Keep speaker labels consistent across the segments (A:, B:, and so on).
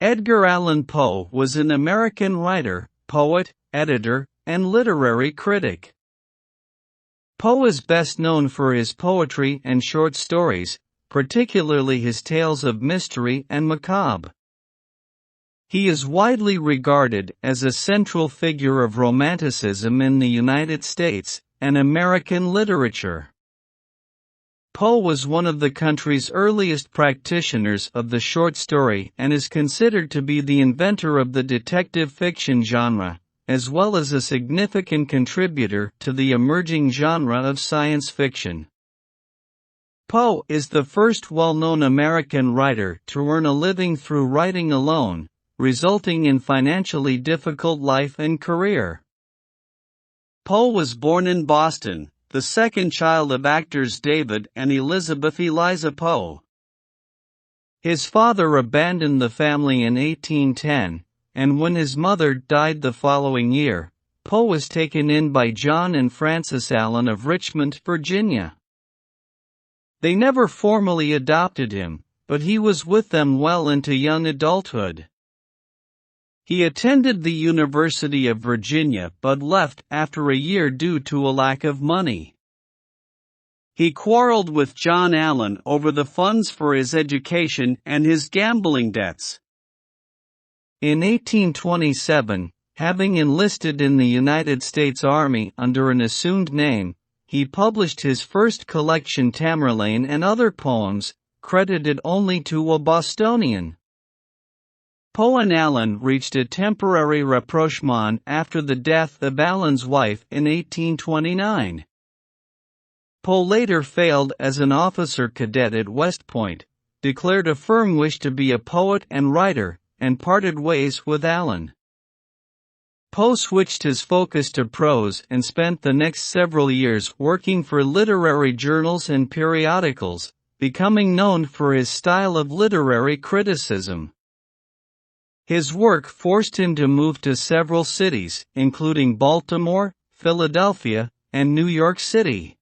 A: Edgar Allan Poe was an American writer, poet, editor, and literary critic. Poe is best known for his poetry and short stories, particularly his tales of mystery and macabre. He is widely regarded as a central figure of Romanticism in the United States and American literature. Poe was one of the country's earliest practitioners of the short story and is considered to be the inventor of the detective fiction genre, as well as a significant contributor to the emerging genre of science fiction. Poe is the first well-known American writer to earn a living through writing alone, resulting in financially difficult life and career. Poe was born in Boston, the second child of actors David and Elizabeth Eliza Poe. His father abandoned the family in 1810, and when his mother died the following year, Poe was taken in by John and Frances Allen of Richmond, Virginia. They never formally adopted him, but he was with them well into young adulthood. He attended the University of Virginia but left after a year due to a lack of money. He quarreled with John Allen over the funds for his education and his gambling debts. In 1827, having enlisted in the United States Army under an assumed name, he published his first collection Tamerlane and other poems, credited only to a Bostonian. Poe and Allen reached a temporary rapprochement after the death of Allen's wife in 1829. Poe later failed as an officer cadet at West Point, declared a firm wish to be a poet and writer, and parted ways with Allen. Poe switched his focus to prose and spent the next several years working for literary journals and periodicals, becoming known for his style of literary criticism. His work forced him to move to several cities, including Baltimore, Philadelphia, and New York City.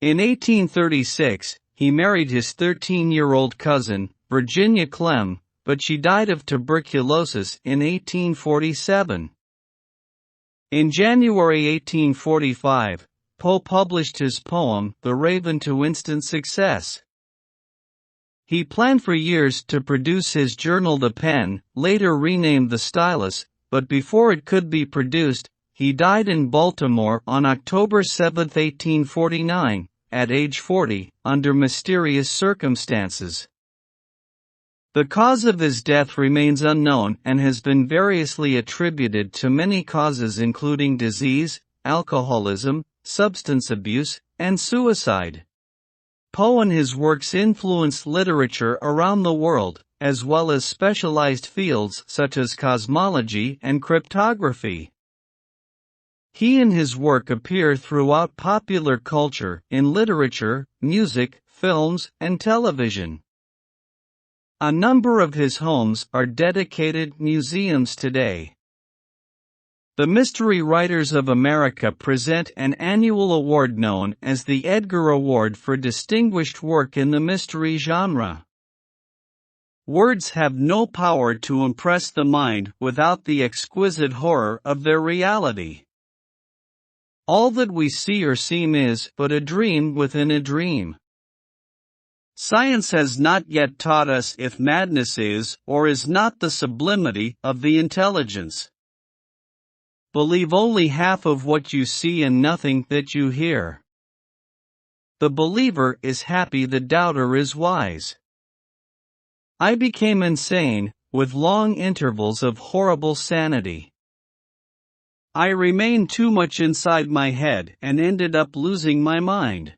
A: In 1836, he married his 13-year-old cousin, Virginia Clem, but she died of tuberculosis in 1847. In January 1845, Poe published his poem, The Raven, to instant success. He planned for years to produce his journal The Pen, later renamed The Stylus, but before it could be produced, he died in Baltimore on October 7, 1849, at age 40, under mysterious circumstances. The cause of his death remains unknown and has been variously attributed to many causes including disease, alcoholism, substance abuse, and suicide. Poe and his works influenced literature around the world, as well as specialized fields such as cosmology and cryptography. He and his work appear throughout popular culture, in literature, music, films, and television. A number of his homes are dedicated museums today. The Mystery Writers of America present an annual award known as the Edgar Award for distinguished work in the mystery genre. Words have no power to impress the mind without the exquisite horror of their reality. All that we see or seem is but a dream within a dream. Science has not yet taught us if madness is or is not the sublimity of the intelligence. Believe only half of what you see and nothing that you hear. The believer is happy, the doubter is wise. I became insane, with long intervals of horrible sanity. I remained too much inside my head and ended up losing my mind.